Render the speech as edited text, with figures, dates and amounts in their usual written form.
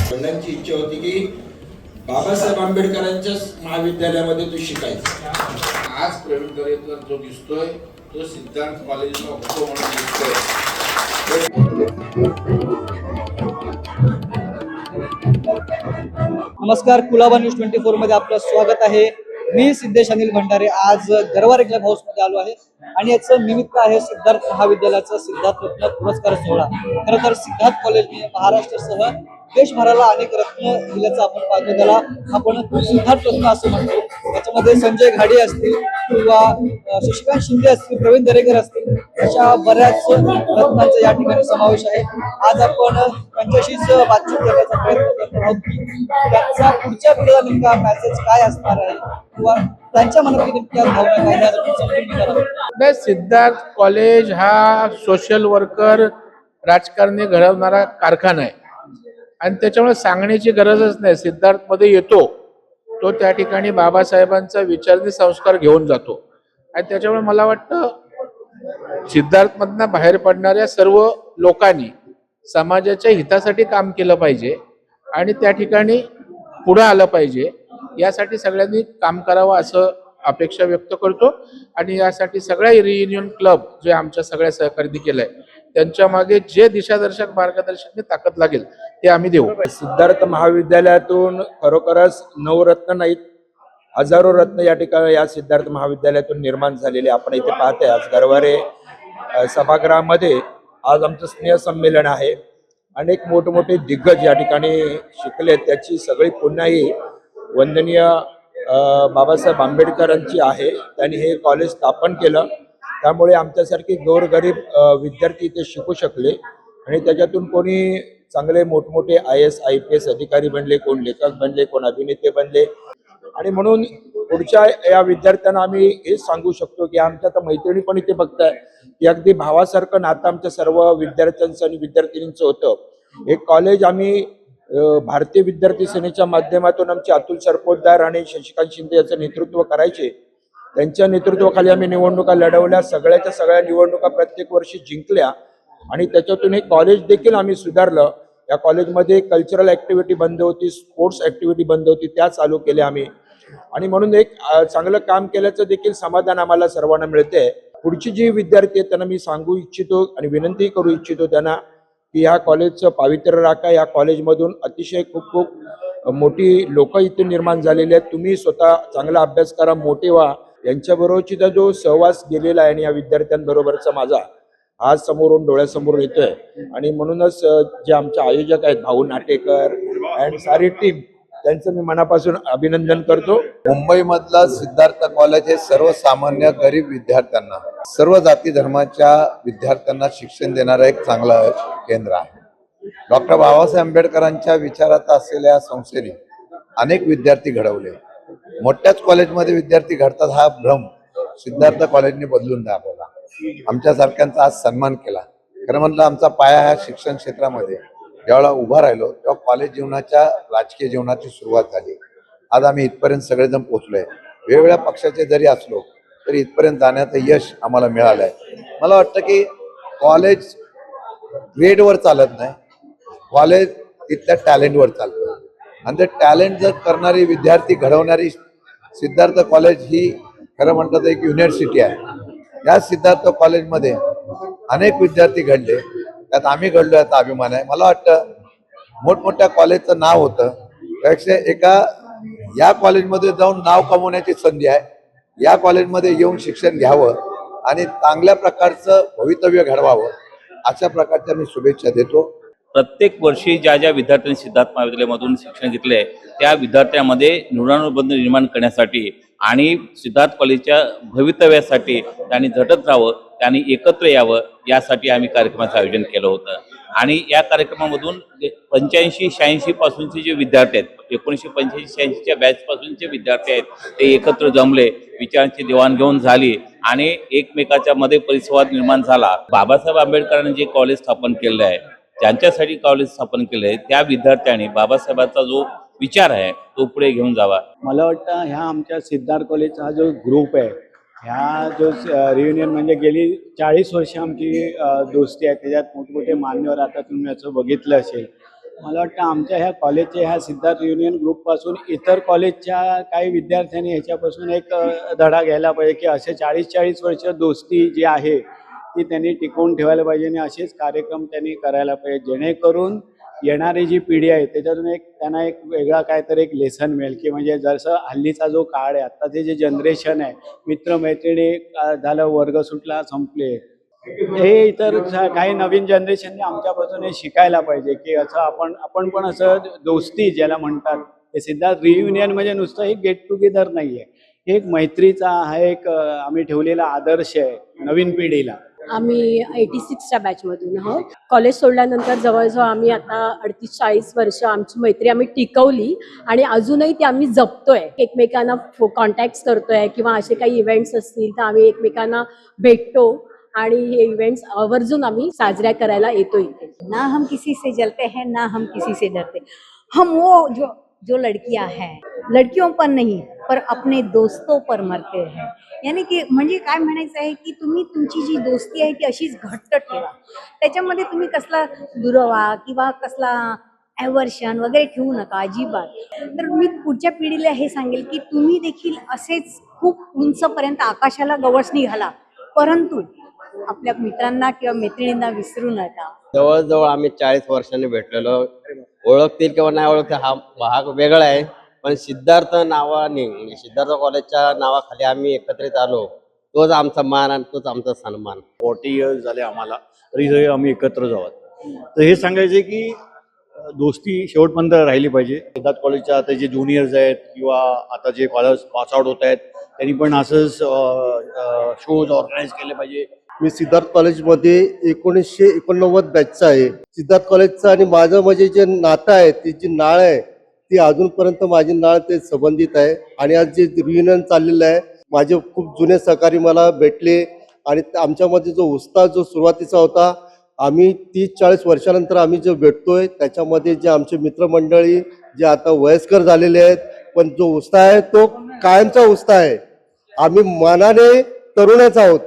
वडिलांची इच्छा होती की बाबासाहेब आंबेडकरांच्या महाविद्यालयामध्ये तू शिकायचा। आज प्रवीण दरेकर जो दिसतोय तो सिद्धार्थ कॉलेजला होतो म्हणून दिसतोय। नमस्कार, कुलाबा न्यूज 24 मध्ये आपलं स्वागत आहे। मी सिद्धेश अनिल भंडारे आज गरवारे क्लब हाऊस मध्ये आलो आहे आणि याचं निमित्त आहे सिद्धार्थ महाविद्यालयाचा सिद्धार्थ रत्न पुरस्कार सोहळा। खरं तर सिद्धार्थ कॉलेजने महाराष्ट्रासह देशभराला अनेक रत्न दिल्याचं आपण पाहतो, त्याला आपण सिद्धार्थ रत्न असं म्हणतो। त्याच्यामध्ये संजय घाडी असतील किंवा शशिकांत शिंदे असतील, प्रवीण दरेकर असतील, अशा बऱ्याच रत्नांचा या ठिकाणी समावेश आहे। आज आपण त्यांच्याशीच बातचीत करण्याचा प्रयत्न करत आहोत की त्यांचा पुढच्या पिढीला नेमका मेसेज काय असणार आहे किंवा त्यांच्या मनात नेमक्या भावना काय आहेत समजून घेणार। सिद्धार्थ कॉलेज हा सोशल वर्कर राजकारणी घडवणारा कारखाना आहे आणि त्याच्यामुळे सांगण्याची गरजच नाही। सिद्धार्थ मध्ये येतो तो त्या ठिकाणी बाबासाहेबांचा विचारणी संस्कार घेऊन जातो आणि त्याच्यामुळे मला वाटतं सिद्धार्थ मधनं बाहेर पडणाऱ्या सर्व लोकांनी समाजाच्या हितासाठी काम केलं पाहिजे आणि त्या ठिकाणी पुढे आलं पाहिजे। यासाठी सगळ्यांनी काम करावं असं अपेक्षा व्यक्त करतो आणि यासाठी सगळ्या रियुनियन क्लब जे आमच्या सगळ्या सहकार्यांनी केलंय त्यांच्या मागे जे दिशादर्शक मार्गदर्शक ताकद लागेल ते आम्ही देऊ। सिद्धार्थ महाविद्यालयातून खरोखरच नवरत्न नाहीत, हजारो रत्न या ठिकाणी या सिद्धार्थ महाविद्यालयातून निर्माण झालेले आपण इथे पाहतोय। आज गरवारे सभागृहामध्ये आज आमचं स्नेह संमेलन आहे। अनेक मोठमोठे दिग्गज या ठिकाणी शिकले, त्याची सगळी पुण्याही वंदनीय बाबासाहेब आंबेडकरांची आहे। त्यांनी हे कॉलेज स्थापन केलं, त्यामुळे आमच्यासारखे गोरगरीब विद्यार्थी इथे शिकू शकले आणि त्याच्यातून कोणी चांगले मोठमोठे IAS IPS अधिकारी बनले, कोण लेखक बनले, कोण अभिनेते बनले। आणि म्हणून पुढच्या या विद्यार्थ्यांना आम्ही हेच सांगू शकतो की आमच्या तर मैत्रिणी पण इथे बघताय की अगदी भावासारखं नातं आमच्या सर्व विद्यार्थ्यांचं आणि विद्यार्थिनींचं होतं। एक कॉलेज आम्ही भारतीय विद्यार्थी सेनेच्या माध्यमातून आमचे अतुल सरपोतदार आणि शशिकांत शिंदे याचं नेतृत्व करायचे। त्यांच्या नेतृत्वाखाली आम्ही निवडणुका लढवल्या, सगळ्याच्या सगळ्या निवडणुका प्रत्येक वर्षी जिंकल्या आणि त्याच्यातून हे कॉलेज देखील आम्ही सुधारलं। या कॉलेजमध्ये कल्चरल ऍक्टिव्हिटी बंद होती, स्पोर्ट्स ऍक्टिव्हिटी बंद होती, त्या चालू केल्या आम्ही आणि म्हणून एक चांगलं काम केल्याचं देखील समाधान आम्हाला सर्वांना मिळते। पुढची जी विद्यार्थी आहेत त्यांना मी सांगू इच्छितो आणि विनंती करू इच्छितो त्यांना की या कॉलेजचं पावित्र्य राखा। या कॉलेजमधून अतिशय खूप मोठी लोक इथे निर्माण झालेली आहेत। तुम्ही स्वतः चांगला अभ्यास करा, मोठे व्हा। यांच्याबरोबरचा जो सहवास गेलेला आहे आणि या विद्यार्थ्यांबरोबरचा माझा आज समोरून डोळ्यासमोर येतोय आणि म्हणूनच जे आमचे आयोजक आहेत भाऊ नाटेकर अँड सारी टीम त्यांचं मी मनापासून अभिनंदन करतो। मुंबईमधलं सिद्धार्थ कॉलेज हे सर्वसामान्य गरीब विद्यार्थ्यांना, सर्व जाती धर्माच्या विद्यार्थ्यांना शिक्षण देणारं एक चांगलं केंद्र आहे। डॉक्टर बाबासाहेब आंबेडकरांच्या विचारात असलेल्या संस्थेने अनेक विद्यार्थी घडवले। मोठ्याच कॉलेजमध्ये विद्यार्थी घडतात हा भ्रम सिद्धार्थ कॉलेजने बदलून दाखवला, आमच्यासारख्यांचा आज सन्मान केला। खरं म्हटलं आमचा पाया ह्या शिक्षण क्षेत्रामध्ये ज्यावेळेला उभा राहिलो तेव्हा कॉलेज जीवनाच्या राजकीय जीवनाची सुरुवात झाली। आज आम्ही इथपर्यंत सगळेजण पोहोचलोय। वेगवेगळ्या पक्षाचे जरी असलो तरी इथपर्यंत जाण्याचं यश आम्हाला मिळालंय। मला वाटतं की कॉलेज ग्रेडवर चालत नाही, कॉलेज तिथल्या टॅलेंटवर चालतं आणि ते टॅलेंट जर करणारी विद्यार्थी घडवणारी सिद्धार्थ कॉलेज ही खरं म्हटलं तर एक युनिव्हर्सिटी आहे। या सिद्धार्थ कॉलेजमध्ये अनेक विद्यार्थी घडले, त्यात आम्ही घडलो याचा अभिमान आहे। मला वाटतं मोठमोठ्या कॉलेजचं नाव होतं त्यापेक्षा एका या कॉलेजमध्ये जाऊन नाव कमवण्याची संधी आहे। या कॉलेजमध्ये येऊन शिक्षण घ्यावं आणि चांगल्या प्रकारचं भवितव्य घडवावं अशा प्रकारच्या मी शुभेच्छा देतो। प्रत्येक वर्षी ज्या ज्या विद्यार्थ्यांनी सिद्धार्थ महाविद्यालयामधून शिक्षण घेतले त्या विद्यार्थ्यांमध्ये ऋणानुबंध निर्माण करण्यासाठी आणि सिद्धार्थ कॉलेजच्या भवितव्यासाठी त्यांनी झटत राहावं, त्यांनी एकत्र यावं यासाठी आम्ही कार्यक्रमाचं आयोजन केलं होतं. आणि या कार्यक्रमामधून 85-86 पासूनचे जे विद्यार्थी आहेत, 1985-86च्या बॅच पासूनचे विद्यार्थी आहेत ते एकत्र जमले, विचारांची देवाणघेवाण झाली आणि एकमेकाच्या मध्ये परिसंवाद निर्माण झाला. बाबासाहेब आंबेडकरांनी जे कॉलेज स्थापन केलं आहे, ज्यांच्यासाठी कॉलेज स्थापन केलं आहे त्या विद्यार्थ्यांनी बाबासाहेबांचा जो विचार आहे तो पुढे घेऊन जावा. मला वाटतं ह्या आमच्या सिद्धार्थ कॉलेजचा जो ग्रुप आहे, ह्या जो रियुनियन म्हणजे गेली 40 वर्ष आमची दोस्ती आहे, त्याच्यात मोठमोठे मान्यवर आता तुम्ही असं बघितलं असेल. मला वाटतं आमच्या ह्या कॉलेजच्या ह्या सिद्धार्थ युनियन ग्रुपपासून इतर कॉलेजच्या काही विद्यार्थ्यांनी ह्याच्यापासून एक धडा घ्यायला पाहिजे की असे 40-40 वर्ष दोस्ती जी आहे ती त्यांनी टिकवून ठेवायला पाहिजे आणि असेच कार्यक्रम त्यांनी करायला पाहिजे, जेणेकरून येणारी जी पिढी आहे त्याच्यातून त्यांना एक वेगळा काहीतरी एक लेसन मिळेल की म्हणजे जसं हल्लीचा जो काळ आहे, आत्ताचे जे जनरेशन आहे, मित्रमैत्रिणी झालं, वर्ग सुटला, संपले, हे इतर काही नवीन जनरेशनने आमच्यापासून हे शिकायला पाहिजे की असं आपण पण असं दोस्ती ज्याला म्हणतात हे सिद्धार्थ रियुनियन म्हणजे नुसतं एक गेट टुगेदर नाही आहे, हे एक मैत्रीचा हा एक आम्ही ठेवलेला आदर्श आहे नवीन पिढीला. आम्ही 86च्या बॅचमधून आहोत. कॉलेज सोडल्यानंतर जवळजवळ आम्ही आता 38-40 वर्ष आमची मैत्री आम्ही टिकवली आणि अजूनही ती आम्ही जपतोय. एकमेकांना कॉन्टॅक्ट करतोय किंवा असे काही इव्हेंट्स असतील तर आम्ही एकमेकांना भेटतो आणि हे इव्हेंट्स आवर्जून आम्ही साजऱ्या करायला येतो इथे. ना हम किसी से जलते हैं ना हम किसी से डरते. हम वो जो लड़कियां हैं, लड़कियों पर नहीं पर अपने दोस्तों पर मरते हैं. यानी की म्हणजे काय म्हणायचं आहे की तुम्ही तुमची जी दोस्ती आहे ती अशीच घट्ट ठेवा, त्याच्यामध्ये तुम्ही कसला दुरावा किंवा कसला ॲव्हर्शन वगैरे ठेवू नका अजिबात. तर मी पुढच्या पिढीला हे सांगेल की तुम्ही देखील असेच खूप उंचपर्यंत आकाशाला गवसणी घाला, परंतु आपल्या मित्रांना किंवा मैत्रिणींना विसरू नका. जवळजवळ आम्ही 40 वर्षांनी भेटलेलो. ओळखतील किंवा नाही ओळखतील हा भाग वेगळा आहे, पण सिद्धार्थ नावाने म्हणजे सिद्धार्थ कॉलेजच्या नावाखाली आम्ही एकत्रित आलो, तोच आमचा मान आणि तोच आमचा सन्मान. 40 इयर्स झाले आम्हाला, तरी आम्ही एकत्र जावं. तर हे सांगायचे की दोस्ती शेवटपर्यंत राहिली पाहिजे. सिद्धार्थ कॉलेजच्या आता जे ज्युनियर्स आहेत किंवा आता जे कॉलेज पास आउट होत आहेत त्यांनी पण असंच शोज ऑर्गनाईज केले पाहिजे. मी सिद्धार्थ कॉलेजमध्ये 1989 बॅचचा आहे. सिद्धार्थ कॉलेजचं आणि माझं म्हणजे जे नातं आहे, ती जी नाळ आहे ती अजूनपर्यंत माझी नाळ ते संबंधित आहे. आणि आज जे रियुनियन चाललेलं आहे, माझे खूप जुने सहकारी मला भेटले आणि आमच्यामध्ये जो उत्साह जो सुरुवातीचा होता, आम्ही 30-40 वर्षानंतर आम्ही जो भेटतोय त्याच्यामध्ये जे आमचे मित्रमंडळी जे आता वयस्कर झालेले आहेत, पण जो उत्साह आहे तो कायमचा उत्साह आहे. आम्ही मनाने तरुणच आहोत.